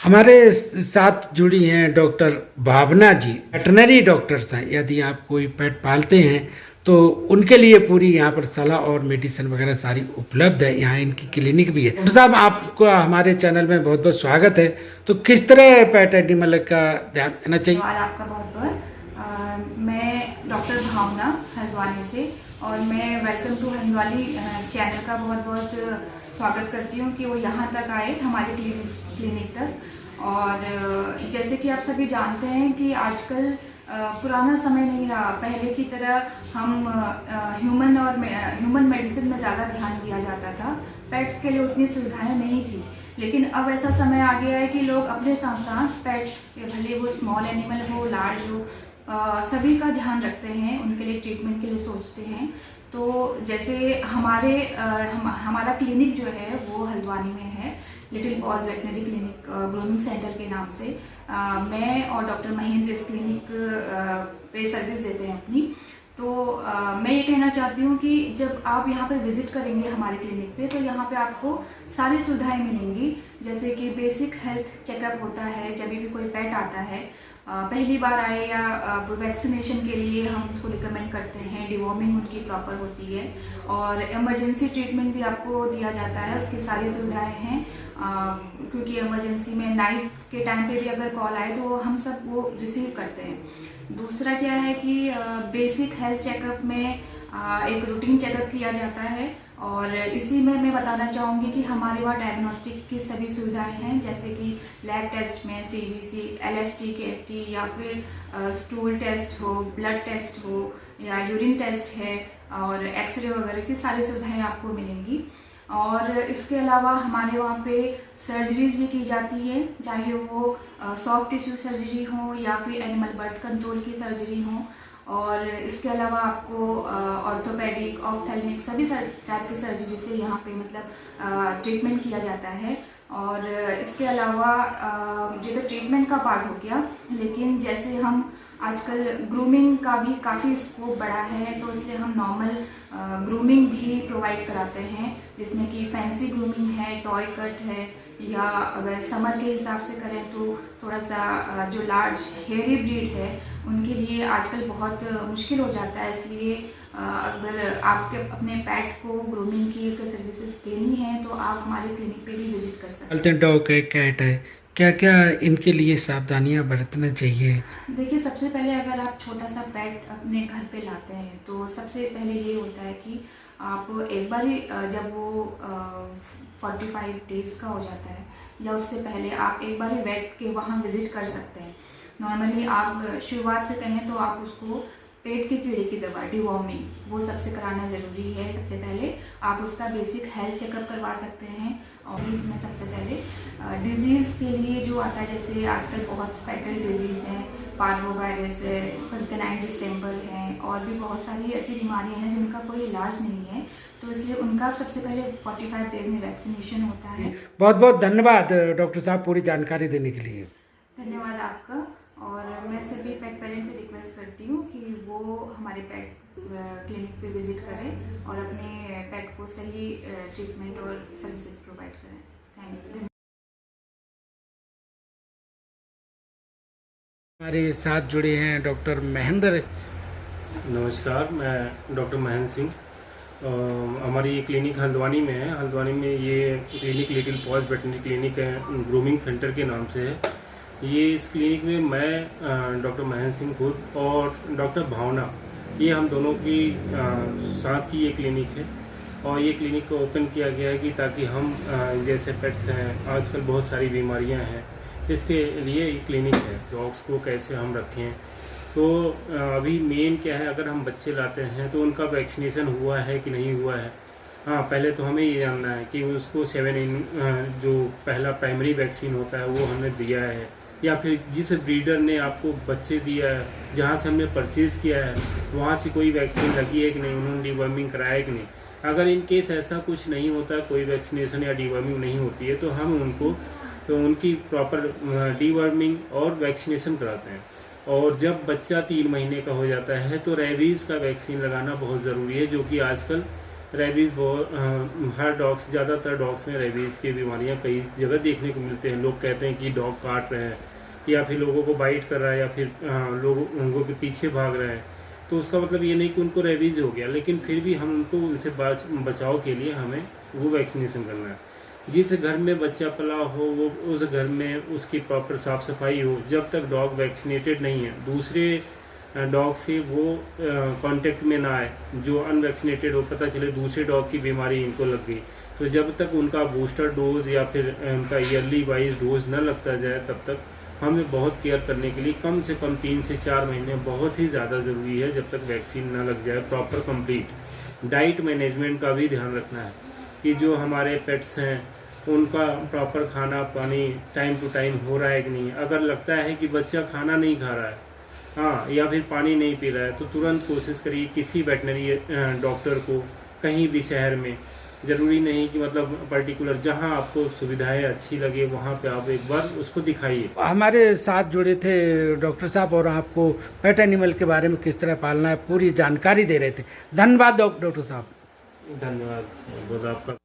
हमारे साथ जुड़ी हैं डॉक्टर भावना जी, वेटनरी डॉक्टर्स हैं। यदि आप कोई पेट पालते हैं तो उनके लिए पूरी यहाँ पर सलाह और मेडिसिन वगैरह सारी उपलब्ध है। यहाँ इनकी क्लिनिक भी है। डॉक्टर साहब, आपको हमारे चैनल में बहुत बहुत स्वागत है। तो किस तरह पेट एनिमल का ध्यान देना चाहिए? धन्यवाद आपका बहुत बहुत। मैं डॉक्टर भावना हल्द्वानी से, और मैं वेलकम टू हल्द्वानी चैनल का बहुत बहुत स्वागत करती हूँ कि वो यहाँ तक आए हमारे क्लिनिक तक। और जैसे कि आप सभी जानते हैं कि आजकल पुराना समय नहीं रहा। पहले की तरह हम ह्यूमन मेडिसिन में ज़्यादा ध्यान दिया जाता था। पेट्स के लिए उतनी सुविधाएं नहीं थी, लेकिन अब ऐसा समय आ गया है कि लोग अपने साथ साथ पेट्स, भले वो स्मॉल एनिमल हो लार्ज हो, सभी का ध्यान रखते हैं, उनके लिए ट्रीटमेंट के लिए सोचते हैं। तो जैसे हमारा क्लिनिक जो है वो हल्द्वानी में है, little pause veterinary clinic grooming centre के नाम से। मैं और डॉक्टर महेंद्र इस क्लिनिक पे सर्विस देते हैं अपनी। तो मैं ये कहना चाहती हूँ कि जब आप यहाँ पे विजिट करेंगे हमारे क्लिनिक पे, तो यहाँ पे आपको सारी सुविधाएं मिलेंगी। जैसे कि बेसिक हेल्थ चेकअप होता है जब भी कोई पेट आता है, पहली बार आए या वैक्सीनेशन के लिए हम उसको रिकमेंड करते हैं। डिवॉर्मिंग उनकी प्रॉपर होती है, और इमरजेंसी ट्रीटमेंट भी आपको दिया जाता है, उसकी सारी सुविधाएं हैं। क्योंकि इमरजेंसी में नाइट के टाइम पे भी अगर कॉल आए तो हम सब वो रिसीव करते हैं। दूसरा क्या है कि बेसिक हेल्थ चेकअप में एक रूटीन चेकअप किया जाता है, और इसी में मैं बताना चाहूँगी कि हमारे वहाँ डायग्नोस्टिक की सभी सुविधाएं हैं। जैसे कि लैब टेस्ट में सीबीसी, एलएफटी, केएफटी, या फिर स्टूल टेस्ट हो, ब्लड टेस्ट हो, या यूरिन टेस्ट है, और एक्सरे वगैरह की सारी सुविधाएं आपको मिलेंगी। और इसके अलावा हमारे वहाँ पे सर्जरीज भी की जाती है, चाहे वो सॉफ्ट टिश्यू सर्जरी हो या फिर एनिमल बर्थ कंट्रोल की सर्जरी हो। और इसके अलावा आपको ऑर्थोपेडिक, ऑफ्थेल्मिक, सभी टाइप की सर्जरी से यहाँ पे मतलब ट्रीटमेंट किया जाता है। और इसके अलावा ये तो ट्रीटमेंट का पार्ट हो गया, लेकिन जैसे हम आजकल ग्रूमिंग का भी काफ़ी स्कोप बढ़ा है, तो इसलिए हम नॉर्मल ग्रूमिंग भी प्रोवाइड कराते हैं, जिसमें कि फैंसी ग्रूमिंग है, टॉय कट है, या अगर समर के हिसाब से करें तो थोड़ा सा जो लार्ज हेयरी ब्रीड है उनके लिए आजकल बहुत मुश्किल हो जाता है। इसलिए अगर आपके अपने पेट को ग्रूमिंग की एक सर्विसेज देनी है तो आप हमारे क्लिनिक पे भी विजिट कर सकते हैं। पालते डॉग है, कैट है, क्या क्या इनके लिए सावधानियां बरतना चाहिए? देखिए, सबसे पहले अगर आप छोटा सा पेट अपने घर पे लाते हैं तो सबसे पहले ये होता है कि आप एक बार ही जब वो 45 डेज़ का हो जाता है या उससे पहले आप एक बार ही वेट के वहाँ विज़िट कर सकते हैं। नॉर्मली आप शुरुआत से कहें तो आप उसको पेट के कीड़े की दवा, डिवॉर्मिंग, वो सबसे कराना ज़रूरी है। सबसे पहले आप उसका बेसिक हेल्थ चेकअप करवा सकते हैं। और इसमें सबसे पहले डिजीज़ के लिए जो आता है, जैसे आजकल बहुत फैटल डिजीज़ हैं, पार्वो वायरस है, कैनाइन डिस्टेंपर है, और भी बहुत सारी ऐसी बीमारियां हैं जिनका कोई इलाज नहीं है, तो इसलिए उनका सबसे पहले 45 डेज में वैक्सीनेशन होता है। बहुत बहुत धन्यवाद डॉक्टर साहब पूरी जानकारी देने के लिए। धन्यवाद आपका। और मैं सभी पेट पेरेंट से रिक्वेस्ट करती हूँ कि वो हमारे पेट क्लिनिक पे विजिट करें और अपने पेट को सही ट्रीटमेंट और सर्विसेज प्रोवाइड करें। Thank you. हमारे साथ जुड़े हैं डॉक्टर महेंद्र। नमस्कार, मैं डॉक्टर महेंद्र सिंह। हमारी ये क्लिनिक हल्द्वानी में है। हल्द्वानी में ये clinic little pause veterinary clinic है, ग्रूमिंग सेंटर के नाम से है। ये इस क्लिनिक में मैं डॉक्टर महेंद्र सिंह खुद और डॉक्टर भावना, ये हम दोनों की साथ की ये क्लिनिक है। और ये क्लिनिक को ओपन किया गया है कि ताकि हम जैसे पेट्स हैं, आजकल बहुत सारी बीमारियां हैं, इसके लिए ये क्लिनिक है। डॉग्स को कैसे हम रखें, तो अभी मेन क्या है, अगर हम बच्चे लाते हैं तो उनका वैक्सीनेशन हुआ है कि नहीं हुआ है। हाँ, पहले तो हमें ये जानना है कि उसको 7 जो पहला प्राइमरी वैक्सीन होता है वो हमने दिया है, या फिर जिस ब्रीडर ने आपको बच्चे दिया है, जहाँ से हमने परचेज़ किया है, वहाँ से कोई वैक्सीन लगी है कि नहीं, उन्होंने डिवर्मिंग कराया है कि नहीं। अगर इन केस ऐसा कुछ नहीं होता, कोई वैक्सीनेशन या डिवर्मिंग नहीं होती है, तो हम उनको उनकी प्रॉपर डिवर्मिंग और वैक्सीनेशन कराते हैं। और जब बच्चा 3 महीने का हो जाता है तो रेबीज़ का वैक्सीन लगाना बहुत ज़रूरी है, जो कि आजकल रेबीज़ बहुत हर डॉग्स, ज़्यादातर डॉग्स में रेबीज़ की बीमारियां कई जगह देखने को मिलते हैं। लोग कहते हैं कि डॉग काट रहे हैं या फिर लोगों को बाइट कर रहा है या फिर लोगों के पीछे भाग रहे हैं, तो उसका मतलब ये नहीं कि उनको रेबीज़ हो गया, लेकिन फिर भी हम उनको उनसे बचाव के लिए हमें वो वैक्सीनेशन करना है। जिस घर में बच्चा पला हो वो उस घर में उसकी प्रॉपर साफ़ सफाई हो। जब तक डॉग वैक्सीनेटेड नहीं है दूसरे डॉग से वो कांटेक्ट में ना आए, जो अनवैक्सीनेटेड हो, पता चले दूसरे डॉग की बीमारी इनको लग गई, तो जब तक उनका बूस्टर डोज या फिर उनका ईयरली वाइज डोज न लगता जाए तब तक हमें बहुत केयर करने के लिए कम से कम 3 से 4 महीने बहुत ही ज़्यादा ज़रूरी है, जब तक वैक्सीन ना लग जाए। प्रॉपर कंप्लीट डाइट मैनेजमेंट का भी ध्यान रखना है कि जो हमारे पेट्स हैं उनका प्रॉपर खाना पानी टाइम टू टाइम हो रहा है कि नहीं। अगर लगता है कि बच्चा खाना नहीं खा रहा है, हाँ, या फिर पानी नहीं पी रहा है, तो तुरंत कोशिश करिए किसी वेटनरी डॉक्टर को कहीं भी शहर में, ज़रूरी नहीं कि मतलब पर्टिकुलर, जहां आपको सुविधाएं अच्छी लगे वहां पे आप एक बार उसको दिखाइए। हमारे साथ जुड़े थे डॉक्टर साहब और आपको पेट एनिमल के बारे में किस तरह पालना है पूरी जानकारी दे रहे थे। धन्यवाद डॉक्टर साहब। धन्यवाद बहुत आपका।